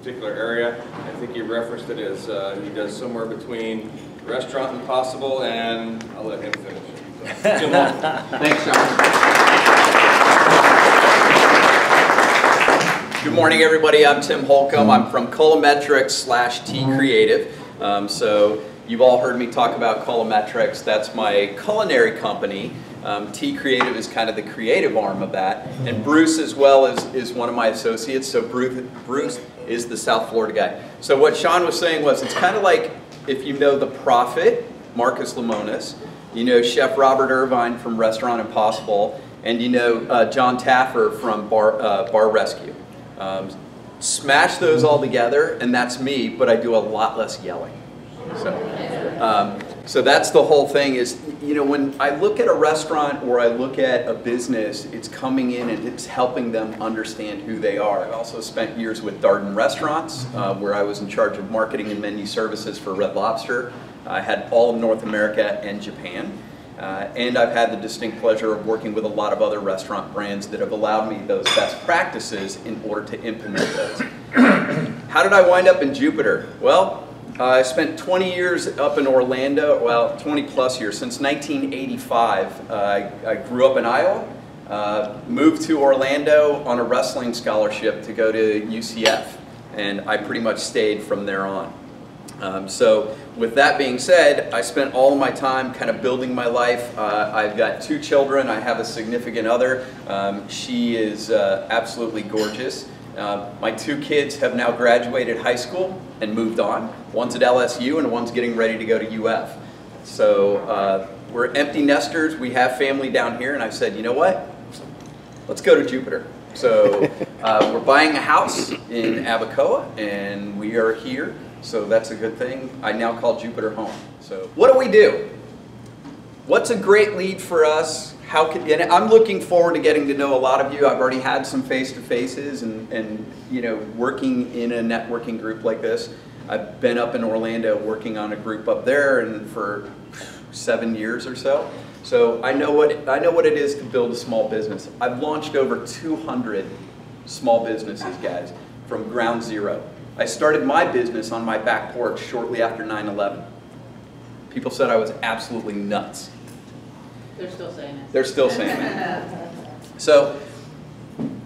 particular area. I think you referenced it as he does somewhere between restaurant impossible and I'll let him finish. Tim Holcomb. Thanks, Sean. Good morning, everybody. I'm Tim Holcomb. I'm from Culometrics/TCreative. So you've all heard me talk about Culometrics. That's my culinary company. TCreative is kind of the creative arm of that. And Bruce as well is one of my associates. So Bruce is the South Florida guy. So what Sean was saying was it's kind of like if you know the Prophet, Marcus Lemonis, you know Chef Robert Irvine from Restaurant Impossible, and you know John Taffer from Bar Rescue. Smash those all together, and that's me, but I do a lot less yelling. So that's the whole thing is, you know, when I look at a restaurant or I look at a business, it's coming in and it's helping them understand who they are. I've also spent years with Darden Restaurants, where I was in charge of marketing and menu services for Red Lobster. I had all of North America and Japan. And I've had the distinct pleasure of working with a lot of other restaurant brands that have allowed me those best practices in order to implement those. How did I wind up in Jupiter? Well, I spent 20 years up in Orlando, well, 20 plus years, since 1985. I grew up in Iowa, moved to Orlando on a wrestling scholarship to go to UCF, and I pretty much stayed from there on. So with that being said, I spent all of my time kind of building my life. I've got 2 children. I have a significant other. She is absolutely gorgeous. My 2 kids have now graduated high school and moved on. One's at LSU and one's getting ready to go to UF. So we're empty nesters. We have family down here, and I said, you know what? Let's go to Jupiter. So we're buying a house in Abacoa, and we are here. So that's a good thing. I now call Jupiter home. So what do we do? What's a great lead for us? And I'm looking forward to getting to know a lot of you. I've already had some face-to-faces and you know, working in a networking group like this. I've been up in Orlando working on a group up there and for 7 years or so. So I know what it is to build a small business. I've launched over 200 small businesses, guys, from ground zero. I started my business on my back porch shortly after 9/11. People said I was absolutely nuts. They're still saying it. They're still saying it. So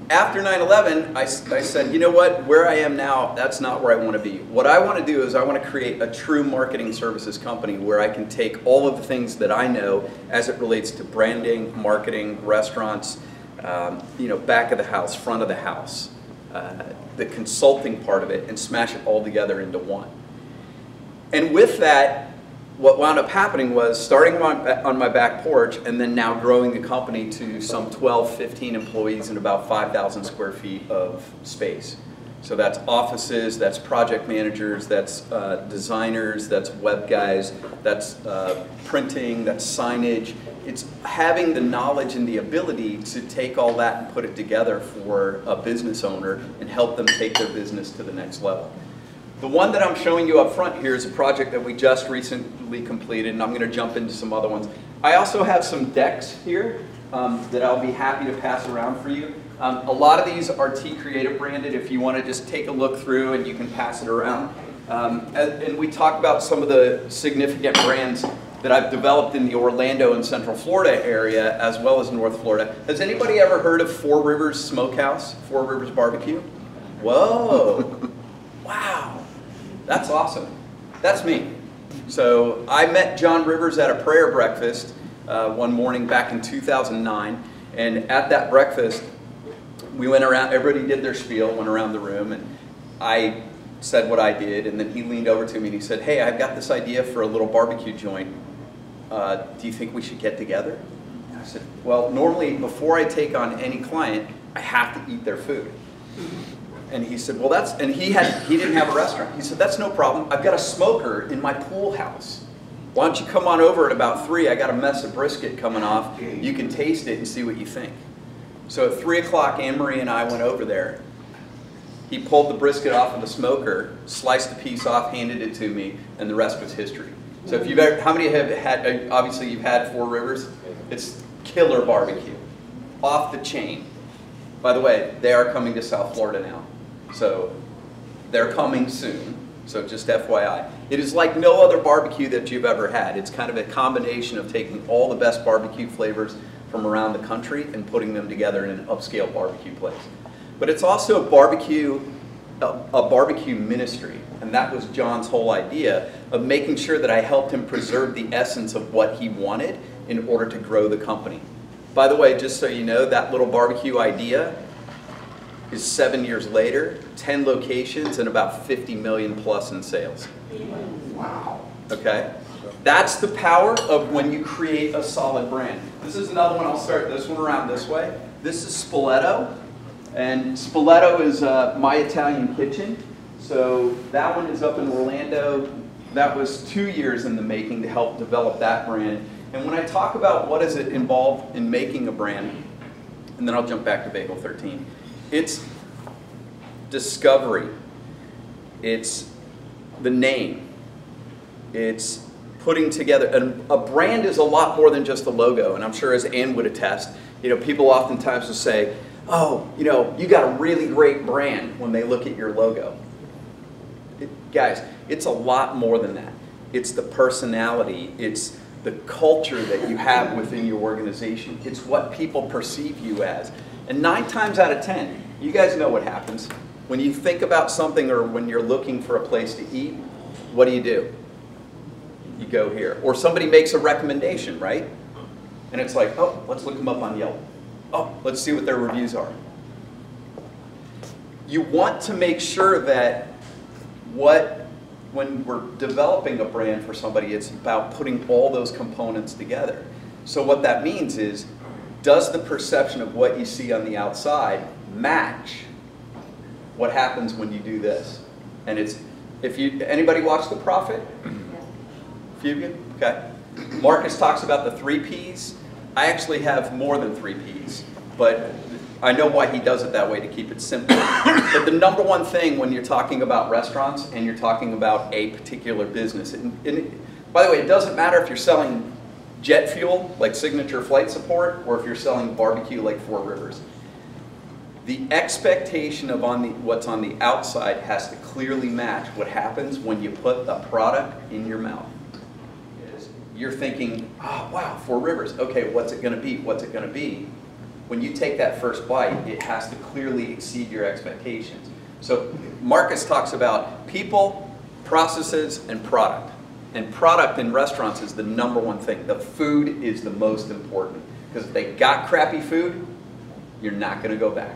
after 9/11, I said, you know what, where I am now, that's not where I want to be. What I want to do is I want to create a true marketing services company where I can take all of the things that I know as it relates to branding, marketing, restaurants, you know, back of the house, front of the house, the consulting part of it, and smash it all together into one. And with that, what wound up happening was starting on my back porch and then now growing the company to some 12, 15 employees and about 5,000 square feet of space. So that's offices, that's project managers, that's designers, that's web guys, that's printing, that's signage. It's having the knowledge and the ability to take all that and put it together for a business owner and help them take their business to the next level. The one that I'm showing you up front here is a project that we just recently completed, and I'm going to jump into some other ones. I also have some decks here that I'll be happy to pass around for you. A lot of these are TCreative branded if you want to just take a look through and you can pass it around. And we talk about some of the significant brands that I've developed in the Orlando and Central Florida area as well as North Florida. Has anybody ever heard of 4 Rivers Smokehouse, 4 Rivers Barbecue? Whoa, wow. That's awesome. That's me. So I met John Rivers at a prayer breakfast one morning back in 2009. And at that breakfast, we went around, everybody did their spiel, went around the room, and I said what I did. And then he leaned over to me and he said, hey, I've got this idea for a little barbecue joint. Do you think we should get together? And I said, well, normally before I take on any client, I have to eat their food. And he said, well, and he didn't have a restaurant. He said, that's no problem. I've got a smoker in my pool house. Why don't you come on over at about 3? I got a mess of brisket coming off. You can taste it and see what you think. So at 3 o'clock, Anne-Marie and I went over there. He pulled the brisket off of the smoker, sliced the piece off, handed it to me, and the rest was history. So if you've ever, how many have had, obviously you've had 4 Rivers? It's killer barbecue. Off the chain. By the way, they are coming to South Florida now. So They're coming soon, so just FYI. It is like no other barbecue that you've ever had. It's kind of a combination of taking all the best barbecue flavors from around the country and putting them together in an upscale barbecue place. But it's also a barbecue ministry, and that was John's whole idea of making sure that I helped him preserve the essence of what he wanted in order to grow the company. By the way, just so you know, that little barbecue idea is 7 years later, 10 locations, and about 50 million plus in sales. Wow. Okay? That's the power of when you create a solid brand. This is another one. I'll start this one around this way. This is Spoleto. And Spoleto is My Italian Kitchen. So that one is up in Orlando. That was 2 years in the making to help develop that brand. And when I talk about what does it involve in making a brand, and then I'll jump back to Bagel 13, it's discovery. It's the name. It's putting together, and a brand is a lot more than just a logo, and I'm sure as Ann would attest, you know, people oftentimes will say, oh, you know, you got a really great brand when they look at your logo. Guys, it's a lot more than that. It's the personality, it's the culture that you have within your organization. It's what people perceive you as. And 9 times out of 10, you guys know what happens. When you think about something or when you're looking for a place to eat, what do? You go here. Or somebody makes a recommendation, right? And it's like, oh, let's look them up on Yelp. Oh, let's see what their reviews are. You want to make sure that when we're developing a brand for somebody, it's about putting all those components together. So what that means is, does the perception of what you see on the outside match what happens when you do this? And it's, anybody watch The Prophet? A few of you? Okay. Marcus talks about the 3 Ps. I actually have more than 3 Ps, but I know why he does it that way, to keep it simple. But the number one thing when you're talking about restaurants and you're talking about a particular business, and by the way, it doesn't matter if you're selling jet fuel, like Signature Flight Support, or if you're selling barbecue like Four Rivers. The expectation of what's on the outside has to clearly match what happens when you put the product in your mouth. You're thinking, oh, wow, Four Rivers. Okay, what's it going to be? What's it going to be? When you take that first bite, it has to clearly exceed your expectations. So Marcus talks about people, processes, and product. And product in restaurants is the number one thing. The food is the most important. Because if they got crappy food, you're not going to go back.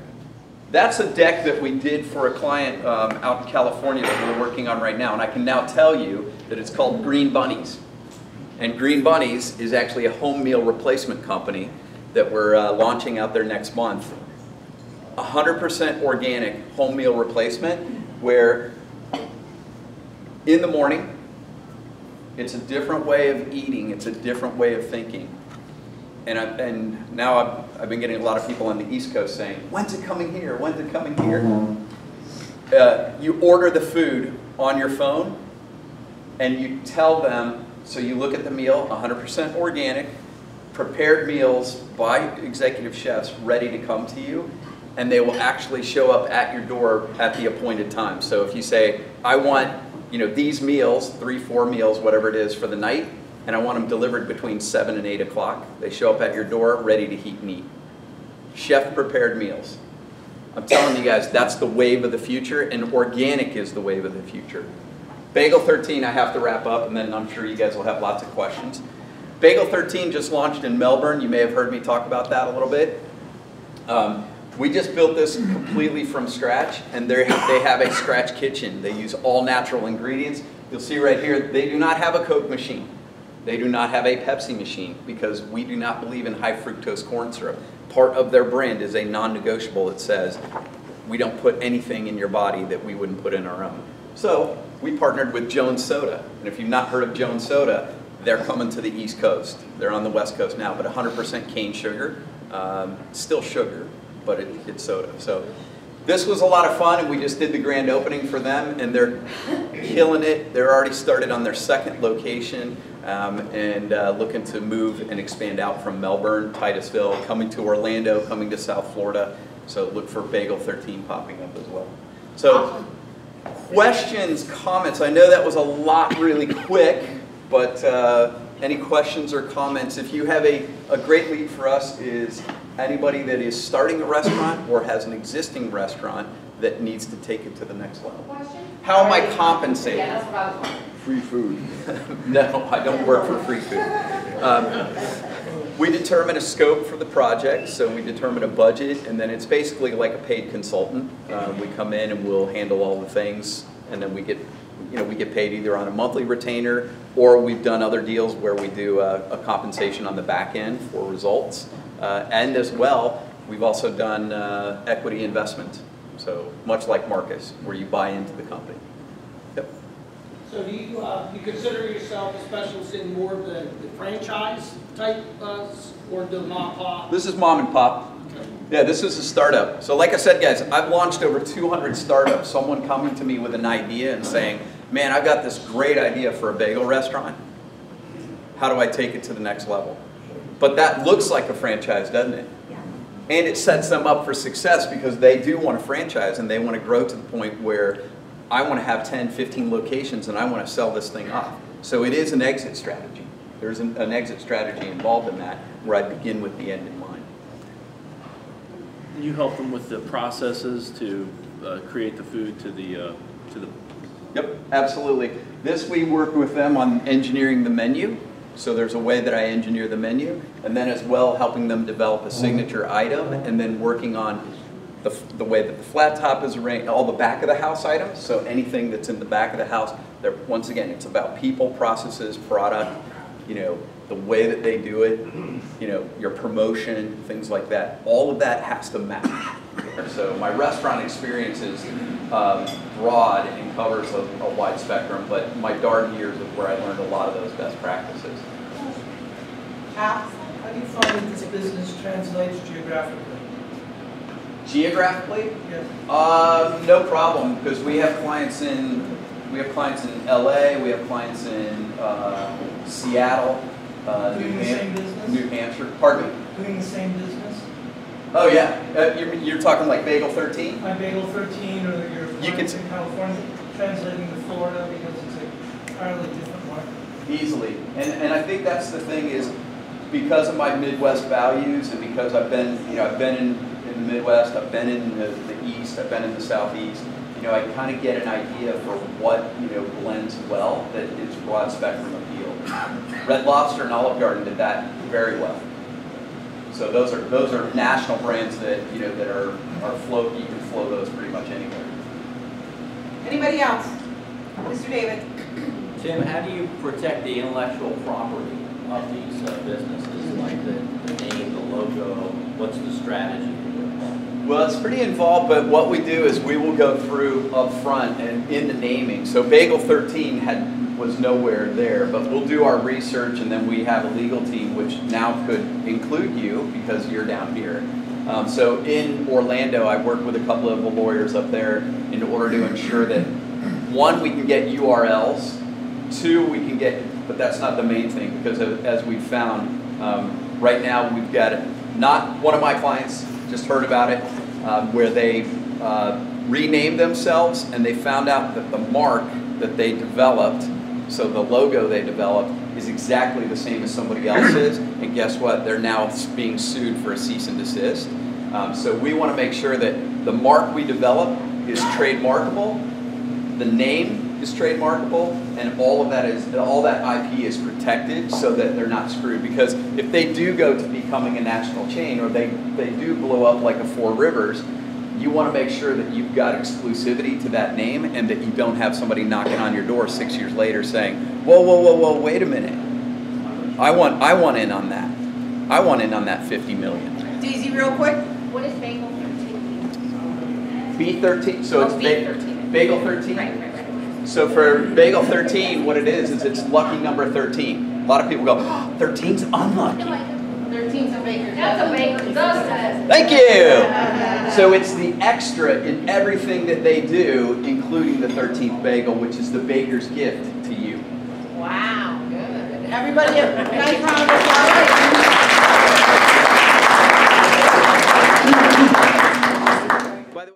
That's a deck that we did for a client out in California that we're working on right now. And I can now tell you that it's called Green Bunnies. And Green Bunnies is actually a home meal replacement company that we're launching out there next month. 100% organic home meal replacement, where in the morning, it's a different way of eating, it's a different way of thinking. And now I've been getting a lot of people on the East Coast saying, when's it coming here? When's it coming here? You order the food on your phone, and you tell them, so you look at the meal, 100% organic, prepared meals by executive chefs ready to come to you, and they will actually show up at your door at the appointed time. So if you say, I want, you know, these meals, 3, 4 meals, whatever it is for the night, and I want them delivered between 7 and 8 o'clock, they show up at your door ready to heat and eat. Chef prepared meals. I'm telling you guys, that's the wave of the future, and organic is the wave of the future. Bagel 13, I have to wrap up, and then I'm sure you guys will have lots of questions. Bagel 13 just launched in Melbourne. You may have heard me talk about that a little bit. We just built this completely from scratch, and they have a scratch kitchen. They use all natural ingredients. You'll see right here, they do not have a Coke machine. They do not have a Pepsi machine, because we do not believe in high fructose corn syrup. Part of their brand is a non-negotiable that says, we don't put anything in your body that we wouldn't put in our own. So we partnered with Jones Soda, and if you've not heard of Jones Soda, they're coming to the East Coast. They're on the West Coast now, but 100% cane sugar. Still sugar, but it's soda. So this was a lot of fun, and we just did the grand opening for them, and they're killing it. They're already started on their 2nd location, and looking to move and expand out from Melbourne, Titusville, coming to Orlando, coming to South Florida. So look for Bagel 13 popping up as well. So. Awesome. Questions, comments? I know that was a lot really quick, but any questions or comments? If you have a great lead for us is anybody that is starting a restaurant or has an existing restaurant that needs to take it to the next level. Question? How am I compensated? Yeah, that's what I was wondering. Free food. No, I don't work for free food. We determine a scope for the project, so we determine a budget, and then it's basically like a paid consultant. We come in and we'll handle all the things, and then we get paid either on a monthly retainer, or we've done other deals where we do a compensation on the back end for results. And as well, we've also done equity investment, so much like Marcus, where you buy into the company. Yep. So do you consider yourself a specialist in more of the franchise type or the mom and pop? This is mom and pop. Okay. Yeah, this is a startup. So like I said, guys, I've launched over 200 startups. Someone coming to me with an idea and saying, man, I've got this great idea for a bagel restaurant. How do I take it to the next level? But that looks like a franchise, doesn't it? And it sets them up for success because they do want a franchise and they want to grow to the point where I want to have 10, 15 locations and I want to sell this thing off. So it is an exit strategy. There's an exit strategy involved in that where I begin with the end in mind. You help them with the processes to create the food to the Yep, absolutely. This we work with them on engineering the menu. So there's a way that I engineer the menu, and then as well helping them develop a signature item, and then working on the way that the flat top is arranged, all the back of the house items. So anything that's in the back of the house, once again, it's about people, processes, product, the way that they do it, your promotion, things like that. All of that has to match. So my restaurant experience is broad and covers a wide spectrum, but my Darden years is where I learned a lot of those best practices. Al? How do you find that this business translates geographically? Geographically? Yes. No problem, because we have clients in LA, we have clients in Seattle, Doing the same business? New Hampshire. Pardon me? Doing the same business? Oh yeah, you're talking like Bagel 13? My Bagel 13 or your clients in California translating to Florida because it's an entirely different market. Easily, and I think that's the thing is because of my Midwest values and because I've been in the Midwest, I've been in the East, I've been in the Southeast. I kind of get an idea for what blends well that is broad spectrum appeal. Red Lobster and Olive Garden did that very well. So those are national brands that that are float. You can flow those pretty much anywhere. Anybody else? Mr. David? Tim, how do you protect the intellectual property of these businesses, like the name, the logo? What's the strategy? Well, it's pretty involved, but what we do is we will go through up front and in the naming. So Bagel 13 was nowhere there, but we'll do our research and then we have a legal team which now could include you because you're down here. So in Orlando, I work with a couple of the lawyers up there in order to ensure that one, we can get URLs, two, we can get, but that's not the main thing because as we've found, right now we've got not one of my clients just heard about it, where they renamed themselves and they found out that the mark that they developed, so the logo they developed, is exactly the same as somebody else's, and guess what? They're now being sued for a cease and desist. So we want to make sure that the mark we develop is trademarkable, the name is trademarkable, and all that IP is protected so that they're not screwed. Because if they do go to becoming a national chain or they do blow up like a Four Rivers, you want to make sure that you've got exclusivity to that name and that you don't have somebody knocking on your door 6 years later saying, whoa, whoa, whoa, whoa, wait a minute. I want in on that. I want in on that 50 million. Daisy, real quick. What is Bagel 13? B13, so it's B13. Bagel 13? Right. So for Bagel 13, what it is it's lucky number 13. A lot of people go, oh, 13's unlucky. 13's a baker's. That's a baker's dozen. Thank you! So it's the extra in everything that they do, including the 13th bagel, which is the baker's gift to you. Wow, good. Everybody, a nice round of applause.